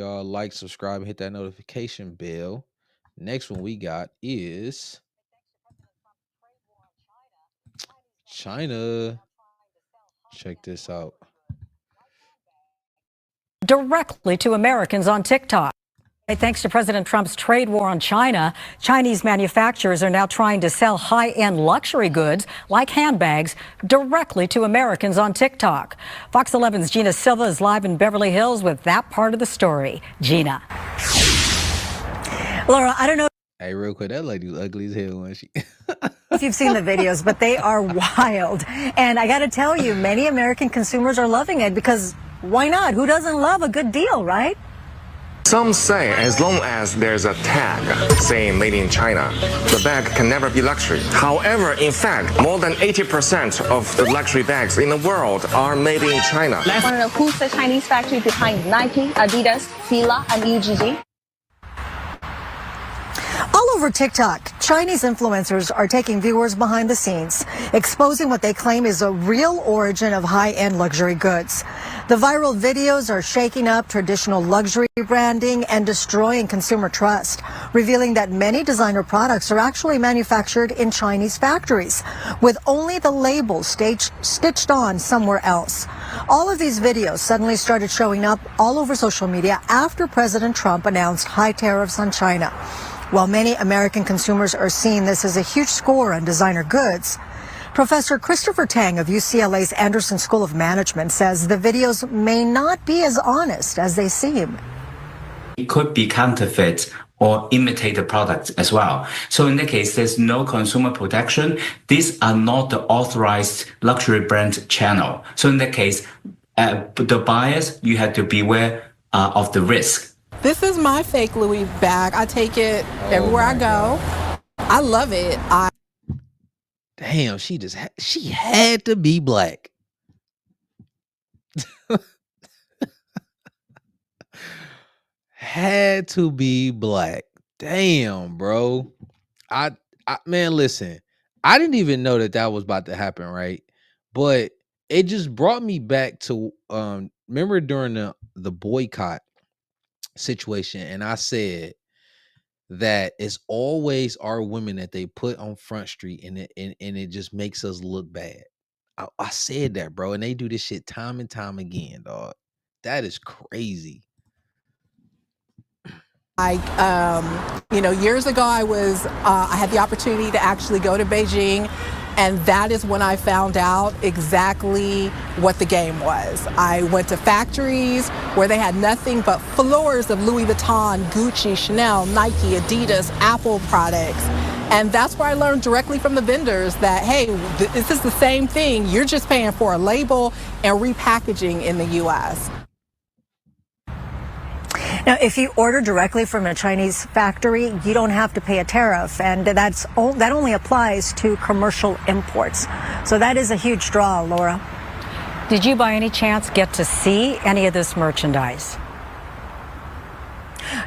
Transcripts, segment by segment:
Y'all like, subscribe, and hit that notification bell. Next one we got is China. Check this out. Directly to Americans on TikTok. Thanks to President Trump's trade war on China, Chinese manufacturers are now trying to sell high-end luxury goods like handbags directly to Americans on TikTok. Fox 11's Gina Silva is live in Beverly Hills with that part of the story. Gina. Laura, I don't know Hey, real quick, that lady was ugly as hell when she. if you've seen the videos, but they are wild. And I got to tell you, many American consumers are loving it because why not? Who doesn't love a good deal, right? Some say as long as there's a tag saying made in China, the bag can never be luxury. However, in fact, more than 80% of the luxury bags in the world are made in China. Want to know who's the Chinese factory behind Nike, Adidas, Fila, and UGG? All over TikTok, Chinese influencers are taking viewers behind the scenes, exposing what they claim is a real origin of high-end luxury goods. The viral videos are shaking up traditional luxury branding and destroying consumer trust, revealing that many designer products are actually manufactured in Chinese factories, with only the label stitched on somewhere else. All of these videos suddenly started showing up all over social media after President Trump announced high tariffs on China. While many American consumers are seeing this as a huge score on designer goods, Professor Christopher Tang of UCLA's Anderson School of Management says the videos may not be as honest as they seem. It could be counterfeit or imitated products as well. So in that case, there's no consumer protection. These are not the authorized luxury brand channel. So in that case, the buyers, you have to beware of the risk. This is my fake Louis bag. I take it everywhere I go. I love it. Damn, she had to be black. Had to be black. Damn, bro. I man, listen. I didn't even know that was about to happen, right? But it just brought me back to remember during the boycott situation, and I said that it's always our women that they put on Front Street, and it just makes us look bad. I said that, bro, and they do this shit time and time again, dog. That is crazy. Years ago, I had the opportunity to actually go to Beijing, and that is when I found out exactly what the game was. I went to factories where they had nothing but floors of Louis Vuitton, Gucci, Chanel, Nike, Adidas, Apple products. And that's where I learned directly from the vendors that, hey, this is the same thing. You're just paying for a label and repackaging in the U.S. Now, if you order directly from a Chinese factory, you don't have to pay a tariff, and that only applies to commercial imports. So that is a huge draw, Laura. Did you by any chance get to see any of this merchandise?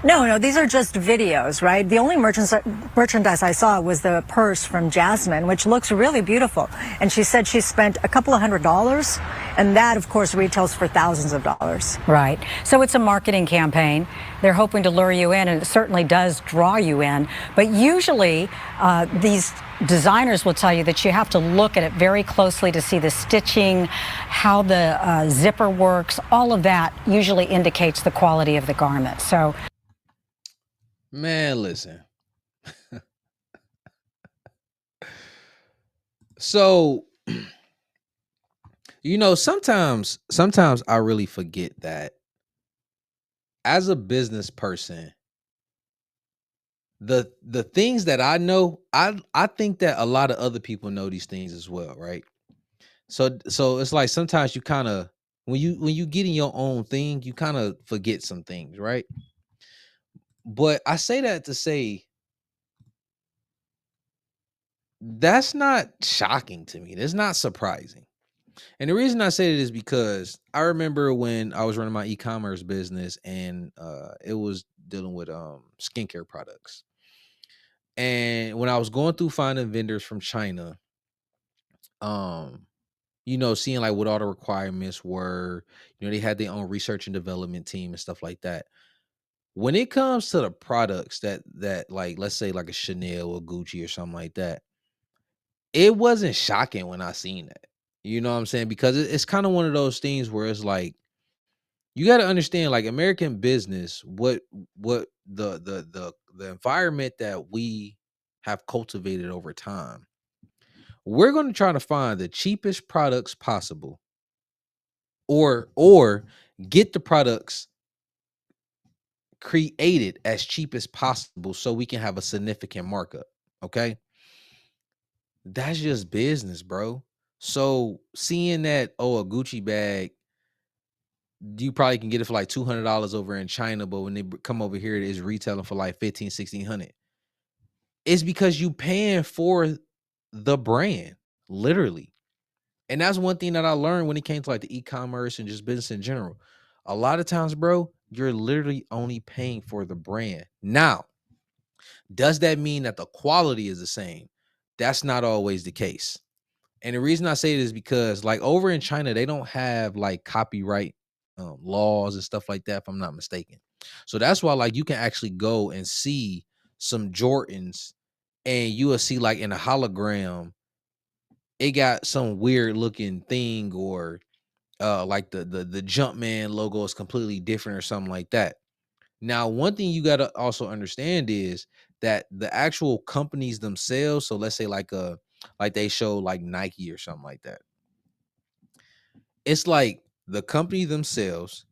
No, these are just videos, right? The only merchandise I saw was the purse from Jasmine, which looks really beautiful. And she said she spent a couple of $100s, and that, of course, retails for thousands of dollars. Right. So it's a marketing campaign. They're hoping to lure you in, and it certainly does draw you in. But usually, these designers will tell you that you have to look at it very closely to see the stitching, how the zipper works. All of that usually indicates the quality of the garment. So, man, listen. So, sometimes I really forget that as a business person, the things that I know, I think that a lot of other people know these things as well, right? So it's like sometimes you kind of when you get in your own thing, you kind of forget some things, right? But I say that to say that's not shocking to me. That's not surprising. And the reason I say it is because I remember when I was running my e-commerce business, and it was dealing with skincare products. And when I was going through finding vendors from China, seeing like what all the requirements were, they had their own research and development team and stuff like that. When it comes to the products that like, let's say like a Chanel or Gucci or something like that, it wasn't shocking when I seen that. You know what I'm saying? Because it's kind of one of those things where it's like you got to understand, like American business, what the environment that we have cultivated over time. We're going to try to find the cheapest products possible, or get the products created as cheap as possible so we can have a significant markup. Okay, that's just business, bro. So seeing that, oh, a Gucci bag, you probably can get it for like $200 over in China, but when they come over here, it is retailing for like 15, 1600. It's because you paying for the brand, literally. And that's one thing that I learned when it came to like the e-commerce and just business in general. A lot of times, bro, you're literally only paying for the brand. Now, does that mean that the quality is the same? That's not always the case. And the reason I say it is because like over in China, they don't have like copyright laws and stuff like that, if I'm not mistaken. So that's why like you can actually go and see some Jordans and you will see like in a hologram, it got some weird looking thing, or like the Jumpman logo is completely different or something like that. Now, one thing you gotta also understand is that the actual companies themselves, so let's say like they show like Nike or something like that. It's like the company themselves,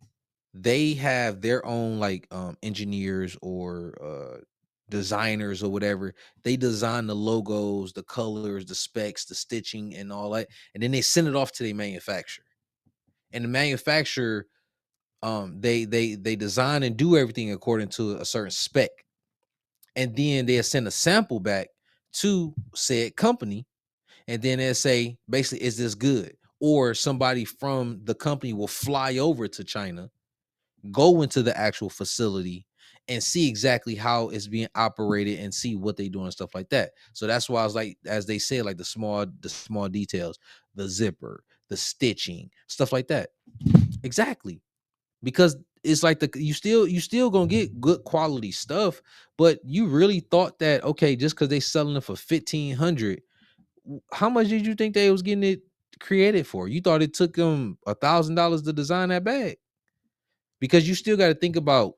they have their own like engineers or designers or whatever. They design the logos, the colors, the specs, the stitching, and all that, and then they send it off to the manufacturer. And the manufacturer, they design and do everything according to a certain spec, and then they'll send a sample back to said company, and then they'll say basically, is this good? Or somebody from the company will fly over to China, go into the actual facility, and see exactly how it's being operated and see what they do and stuff like that. So that's why I was like, as they say, like the small details, the zipper, the stitching, stuff like that. Exactly. Because it's like you still gonna get good quality stuff, but you really thought that, okay, just because they selling it for 1500, how much did you think they was getting it created for? You thought it took them $1,000 to design that bag? Because you still got to think about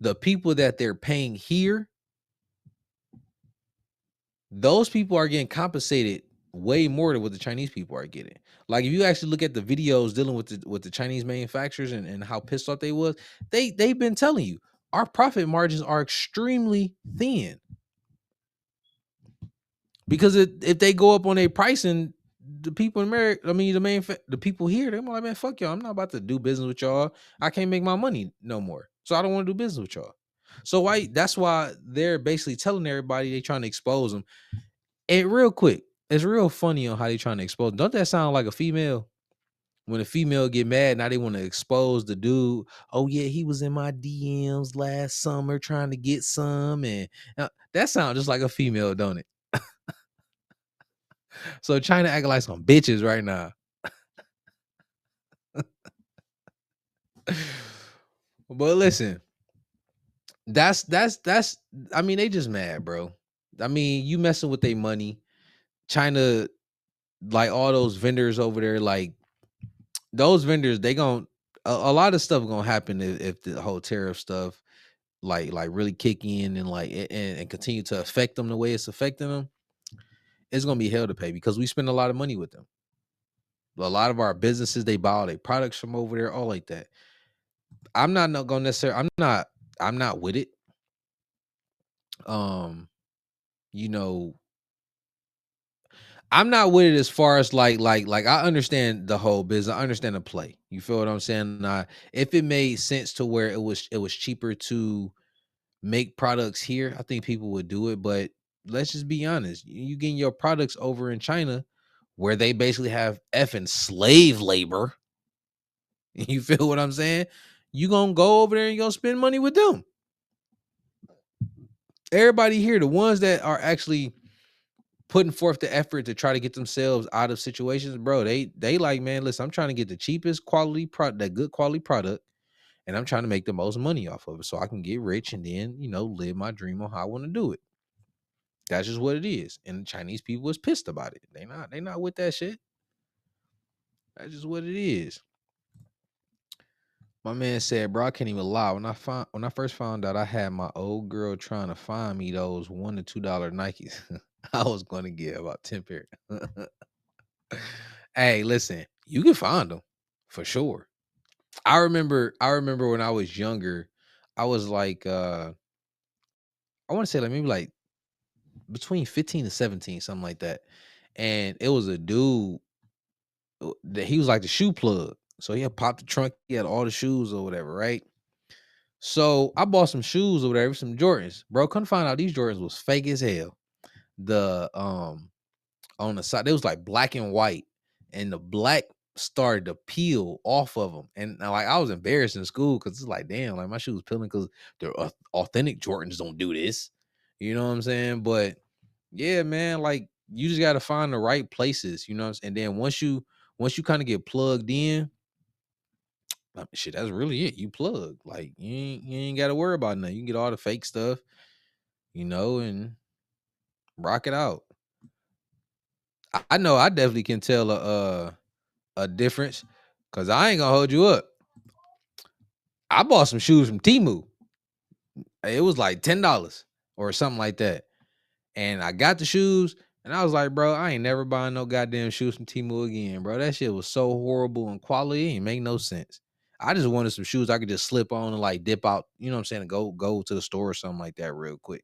the people that they're paying here. Those people are getting compensated way more than what the Chinese people are getting. Like if you actually look at the videos dealing with the Chinese manufacturers and how pissed off they was, they've been telling you our profit margins are extremely thin. Because if they go up on their pricing, the people in America, I mean the people here, they're like, man, fuck y'all. I'm not about to do business with y'all. I can't make my money no more. So I don't want to do business with y'all. So why that's why they're basically telling everybody they trying to expose them. And real quick, it's real funny on how they trying to expose. Don't that sound like a female? When a female get mad, now they want to expose the dude. Oh yeah, he was in my DMs last summer trying to get some, and that sounds just like a female, don't it? So China acting like some bitches right now. But listen, that's I mean, they just mad, bro. I mean, you messing with their money. China, like all those vendors over there, like those vendors, they gon' a lot of stuff gonna happen if the whole tariff stuff like really kick in and like and continue to affect them the way it's affecting them. It's gonna be hell to pay because we spend a lot of money with them. A lot of our businesses, they buy all their products from over there, all like that. I'm not gonna necessarily. I'm not with it. Um, you know, I'm not with it as far as like I understand the whole business. I understand the play. You feel what I'm saying? If it made sense to where it was cheaper to make products here, I think people would do it. But let's just be honest. You getting your products over in China, where they basically have effing slave labor. You feel what I'm saying? You gonna go over there and you gonna spend money with them. Everybody here, the ones that are actually putting forth the effort to try to get themselves out of situations, bro, they like, man, listen, I'm trying to get the cheapest quality product, that good quality product, and I'm trying to make the most money off of it so I can get rich and then, live my dream on how I want to do it. That's just what it is. And the Chinese people is pissed about it. They not with that shit. That's just what it is. My man said, bro, I can't even lie. When I first found out I had my old girl trying to find me those $1 to $2 Nikes, I was gonna get about 10 pair. Hey, listen, you can find them for sure. I remember when I was younger, I was like I want to say like maybe like between 15 and 17, something like that. And it was a dude that he was like the shoe plug. So he had popped the trunk, he had all the shoes or whatever, right? So I bought some shoes or whatever, some Jordans. Bro, couldn't find out these Jordans was fake as hell. The on the side, they was like black and white, and the black started to peel off of them. And like I was embarrassed in school because it's like, damn, like my shoes peeling because the authentic Jordans don't do this. You know what I'm saying? But yeah, man, like you just gotta find the right places, you know what I'm saying? And then once you kind of get plugged in, shit, that's really it. You plug. Like you ain't gotta worry about nothing. You can get all the fake stuff, and rock it out. I know I definitely can tell a difference because I ain't gonna hold you up. I bought some shoes from Timu. It was like $10 or something like that. And I got the shoes and I was like, bro, I ain't never buying no goddamn shoes from Timu again, bro. That shit was so horrible in quality, it ain't make no sense. I just wanted some shoes I could just slip on and like dip out, you know what I'm saying, and go to the store or something like that real quick.